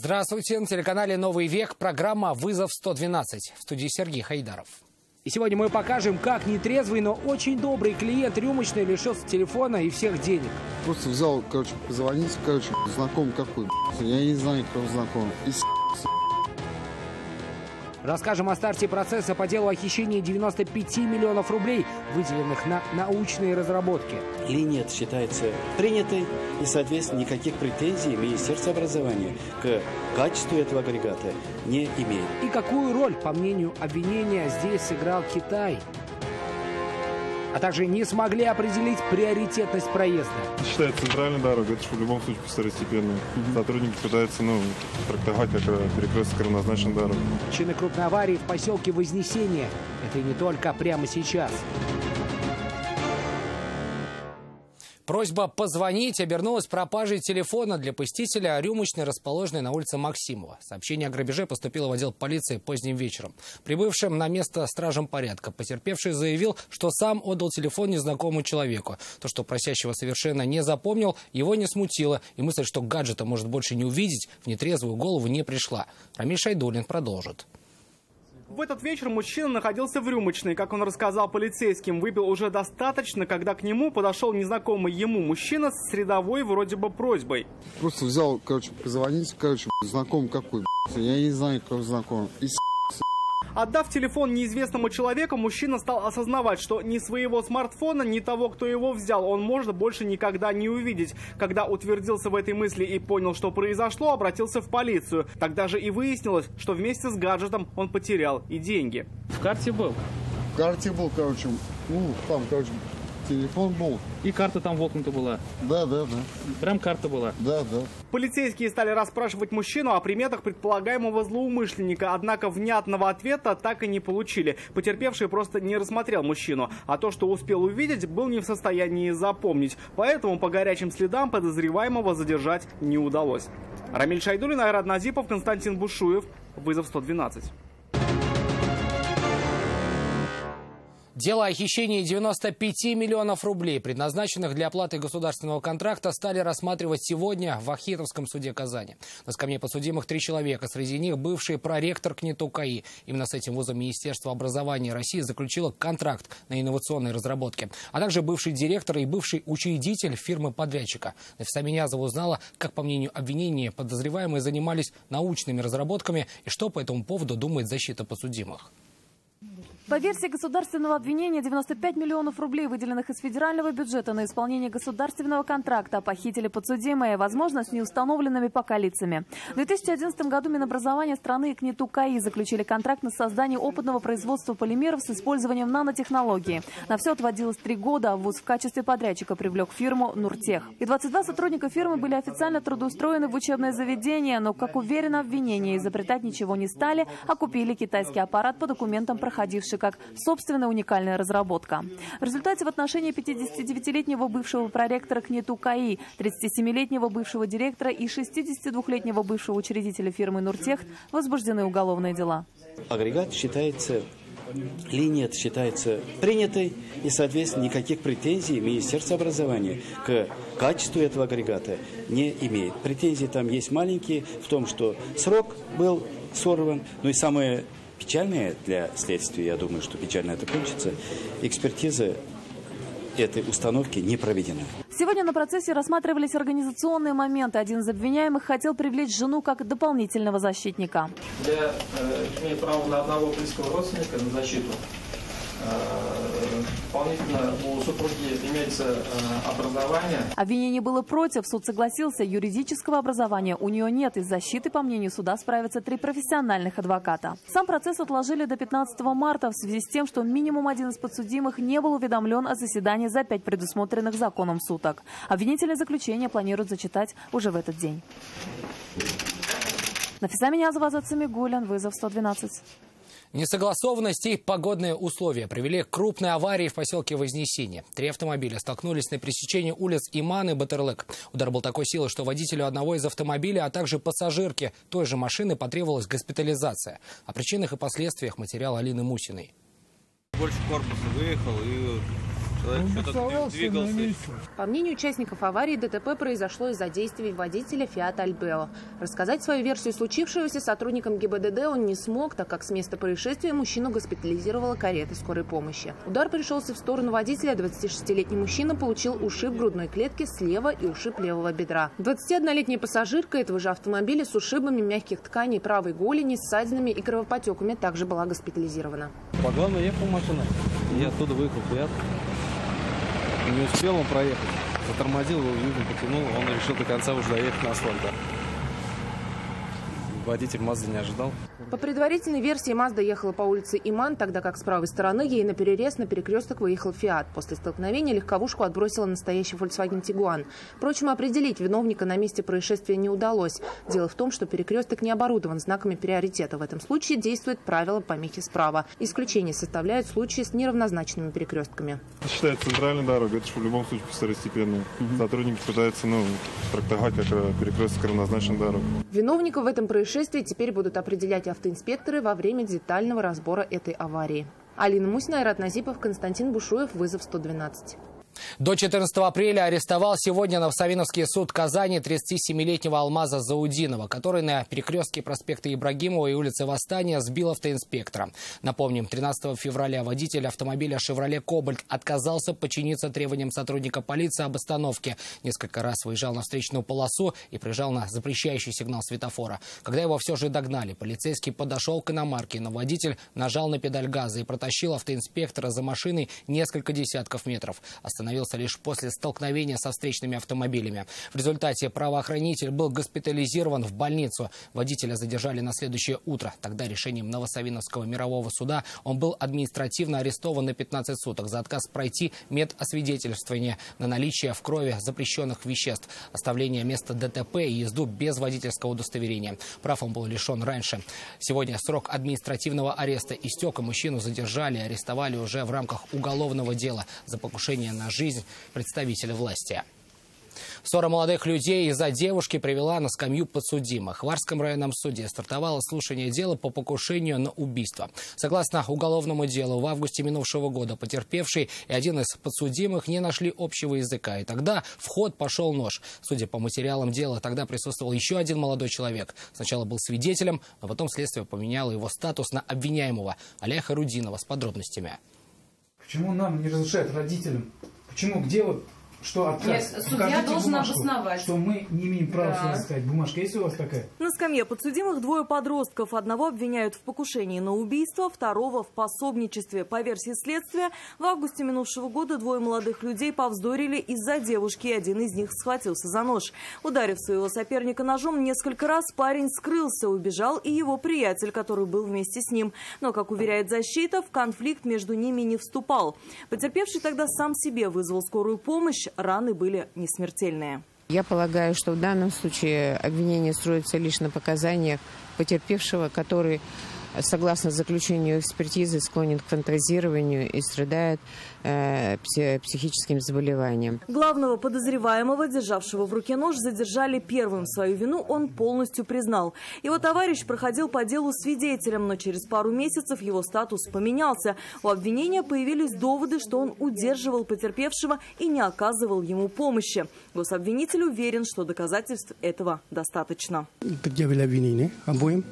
Здравствуйте, на телеканале «Новый век» программа «Вызов 112». В студии Сергей Хайдаров. И сегодня мы покажем, как нетрезвый, но очень добрый клиент рюмочной лишился телефона и всех денег. Просто взял, позвонить, знакомый какой, я не знаю, кто знакомый. Расскажем о старте процесса по делу о хищении 95 миллионов рублей, выделенных на научные разработки. Линия считается принятой, и, соответственно, никаких претензий Министерство образования к качеству этого агрегата не имеет. И какую роль, по мнению обвинения, здесь сыграл Китай? А также не смогли определить приоритетность проезда. Считаю, центральная дорога, это же в любом случае второстепенная. Сотрудники пытаются трактовать как перекресток равнозначной дороги. Причины крупной аварии в поселке Вознесение. Это и не только прямо сейчас. Просьба позвонить обернулась пропажей телефона для посетителя рюмочной, расположенной на улице Максимова. Сообщение о грабеже поступило в отдел полиции поздним вечером. Прибывшим на место стражем порядка потерпевший заявил, что сам отдал телефон незнакомому человеку. То, что просящего совершенно не запомнил, его не смутило. И мысль, что гаджета может больше не увидеть, в нетрезвую голову не пришла. Рамиль Шайдуллин продолжит. В этот вечер мужчина находился в рюмочной. Как он рассказал полицейским, выпил уже достаточно, когда к нему подошел незнакомый ему мужчина с рядовой вроде бы просьбой. Просто взял, позвонить, знакомый какой, я не знаю, кто знакомый. Отдав телефон неизвестному человеку, мужчина стал осознавать, что ни своего смартфона, ни того, кто его взял, он может больше никогда не увидеть. Когда утвердился в этой мысли и понял, что произошло, обратился в полицию. Тогда же и выяснилось, что вместе с гаджетом он потерял и деньги. В карте был? В карте был, телефон был. И карта там воткнута была? Да. Прям карта была? Да. Полицейские стали расспрашивать мужчину о приметах предполагаемого злоумышленника, однако внятного ответа так и не получили. Потерпевший просто не рассмотрел мужчину, а то, что успел увидеть, был не в состоянии запомнить. Поэтому по горячим следам подозреваемого задержать не удалось. Рамиль Шайдуллин, Айрат Назипов, Константин Бушуев. Вызов 112. Дело о хищении 95 миллионов рублей, предназначенных для оплаты государственного контракта, стали рассматривать сегодня в Ахетовском суде Казани. На скамье подсудимых 3 человека, среди них бывший проректор КНИТУ КАИ. Именно с этим вузом Министерство образования России заключило контракт на инновационные разработки, а также бывший директор и бывший учредитель фирмы-подрядчика. Нафиса Минязова узнала, как, по мнению обвинения, подозреваемые занимались научными разработками и что по этому поводу думает защита подсудимых. По версии государственного обвинения, 95 миллионов рублей, выделенных из федерального бюджета на исполнение государственного контракта, похитили подсудимые, возможно, с неустановленными пока лицами. В 2011 году Минобразование страны и КНИТУ КАИ заключили контракт на создание опытного производства полимеров с использованием нанотехнологии. На все отводилось 3 года, а вуз в качестве подрядчика привлек фирму «Нуртех». И 22 сотрудника фирмы были официально трудоустроены в учебное заведение, но, как уверено обвинение, изобретать ничего не стали, а купили китайский аппарат по документам, проходивший как собственная уникальная разработка. В результате в отношении 59-летнего бывшего проректора КНИТУ КАИ, 37-летнего бывшего директора и 62-летнего бывшего учредителя фирмы «Нуртех» возбуждены уголовные дела. Агрегат линия считается принятой, и, соответственно, никаких претензий Министерство образования к качеству этого агрегата не имеет. Претензии там есть маленькие в том, что срок был сорван, но и самое печальное для следствия, я думаю, что печально это кончится, экспертиза этой установки не проведена. Сегодня на процессе рассматривались организационные моменты. Один из обвиняемых хотел привлечь жену как дополнительного защитника. Я имею право на одного близкого родственника на защиту. Дополнительно у супруги имеется образование. Обвинение было против, суд согласился. Юридического образования у нее нет. Из защиты, по мнению суда, справятся 3 профессиональных адвоката. Сам процесс отложили до 15 марта в связи с тем, что минимум один из подсудимых не был уведомлен о заседании за 5 предусмотренных законом суток. Обвинительное заключение планируют зачитать уже в этот день. Нафиса Минязова, Азат Самигуллин, вызов 112. Несогласованность и погодные условия привели к крупной аварии в поселке Вознесение. 3 автомобиля столкнулись на пересечении улиц Иман и Батырлык. Удар был такой силы, что водителю одного из автомобилей, а также пассажирке той же машины потребовалась госпитализация. О причинах и последствиях материал Алины Мусиной. Больше корпуса выехал и По мнению участников аварии, ДТП произошло из-за действий водителя Фиат Альбео. Рассказать свою версию случившегося сотрудникам ГИБДД он не смог, так как с места происшествия мужчину госпитализировала карета скорой помощи. Удар пришелся в сторону водителя. 26-летний мужчина получил ушиб грудной клетки слева и ушиб левого бедра. 21-летняя пассажирка этого же автомобиля с ушибами мягких тканей правой голени, ссадинами и кровопотеками также была госпитализирована. По главной ехала машина. Я оттуда выехал в Фиат. Не успел он проехать. Затормозил, его югом потянул. Он решил до конца уже доехать на асфальт. Водитель Мазды не ожидал. По предварительной версии, Мазда ехала по улице Иман, тогда как с правой стороны ей наперерез на перекресток выехал Фиат. После столкновения легковушку отбросила настоящий Volkswagen Tiguan. Впрочем, определить виновника на месте происшествия не удалось. Дело в том, что перекресток не оборудован знаками приоритета. В этом случае действует правило помехи справа. Исключение составляют случаи с неравнозначными перекрестками. Это считается центральной дорогой, это же в любом случае второстепенная. Сотрудники пытаются трактовать, как перекресток равнозначной дороги. Виновников в этом происшествии теперь будут определять автоинспекторы во время детального разбора этой аварии. Алина Мусина, Айрат Назипов, Константин Бушуев, вызов 112. До 14 апреля арестовал сегодня Новосавиновский суд Казани 37-летнего Алмаза Заудинова, который на перекрестке проспекта Ибрагимова и улицы Восстания сбил автоинспектора. Напомним, 13 февраля водитель автомобиля «Шевроле Кобальт» отказался подчиниться требованиям сотрудника полиции об остановке. Несколько раз выезжал на встречную полосу и приезжал на запрещающий сигнал светофора. Когда его все же догнали, полицейский подошел к иномарке, но водитель нажал на педаль газа и протащил автоинспектора за машиной несколько десятков метров. Остановился лишь после столкновения со встречными автомобилями. В результате правоохранитель был госпитализирован в больницу. Водителя задержали на следующее утро. Тогда решением Новосавиновского мирового суда он был административно арестован на 15 суток за отказ пройти медосвидетельствование на наличие в крови запрещенных веществ, оставление места ДТП и езду без водительского удостоверения. Прав он был лишен раньше. Сегодня срок административного ареста истек, и мужчину задержали и арестовали уже в рамках уголовного дела за покушение на жизнь представителя власти. Ссора молодых людей из-за девушки привела на скамью подсудимых. В Варском районном суде стартовало слушание дела по покушению на убийство. Согласно уголовному делу, в августе минувшего года потерпевший и один из подсудимых не нашли общего языка. И тогда в ход пошел нож. Судя по материалам дела, тогда присутствовал еще один молодой человек. Сначала был свидетелем, но потом следствие поменяло его статус на обвиняемого. Алия Харудинова с подробностями. Почему нам не разрешают родителям? Почему? Где вот что отказ? Нет, судья должен обосновать. Что мы не имеем права сказать. Бумажка есть у вас такая? На скамье подсудимых двое подростков. Одного обвиняют в покушении на убийство, второго в пособничестве. По версии следствия, в августе минувшего года двое молодых людей повздорили из-за девушки, и один из них схватился за нож. Ударив своего соперника ножом несколько раз, парень скрылся, убежал и его приятель, который был вместе с ним. Но, как уверяет защита, в конфликт между ними не вступал. Потерпевший тогда сам себе вызвал скорую помощь. Раны были несмертельные. Я полагаю, что в данном случае обвинение строится лишь на показаниях потерпевшего, который, согласно заключению экспертизы, склонен к фантазированию и страдает психическим заболеванием. Главного подозреваемого, державшего в руке нож, задержали первым. Свою вину он полностью признал. Его товарищ проходил по делу свидетелем, но через пару месяцев его статус поменялся. У обвинения появились доводы, что он удерживал потерпевшего и не оказывал ему помощи. Гособвинитель уверен, что доказательств этого достаточно. Предъявили обвинение обоим.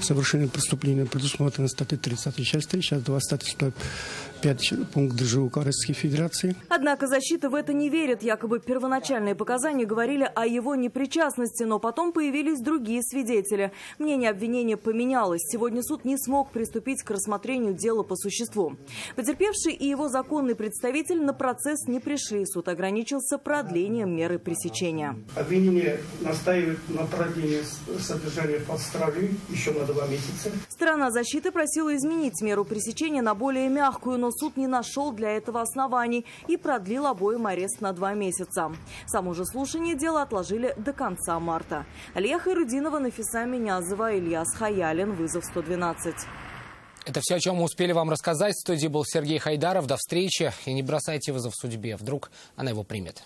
Совершение преступления предусмотрено статьей 30 часть 3, сейчас 2 статьи 105 пункт ДЖУК Российской Федерации. Однако защита в это не верит. Якобы первоначальные показания говорили о его непричастности, но потом появились другие свидетели. Мнение обвинения поменялось. Сегодня суд не смог приступить к рассмотрению дела по существу. Потерпевший и его законный представитель на процесс не пришли. Суд ограничился продлением меры пресечения. Обвинение настаивает на продлении содержания под стражей еще на 2 месяца. Сторона защиты просила изменить меру пресечения на более мягкую, но суд не нашел для этого оснований и продлил обоим арест на 2 месяца. Само же слушание дела отложили до конца марта. Алия Хайрудинова, Нафиса Минязова, Ильяс Хаялин, вызов 112. Это все, о чем мы успели вам рассказать. В студии был Сергей Хайдаров. До встречи. И не бросайте вызов судьбе. Вдруг она его примет.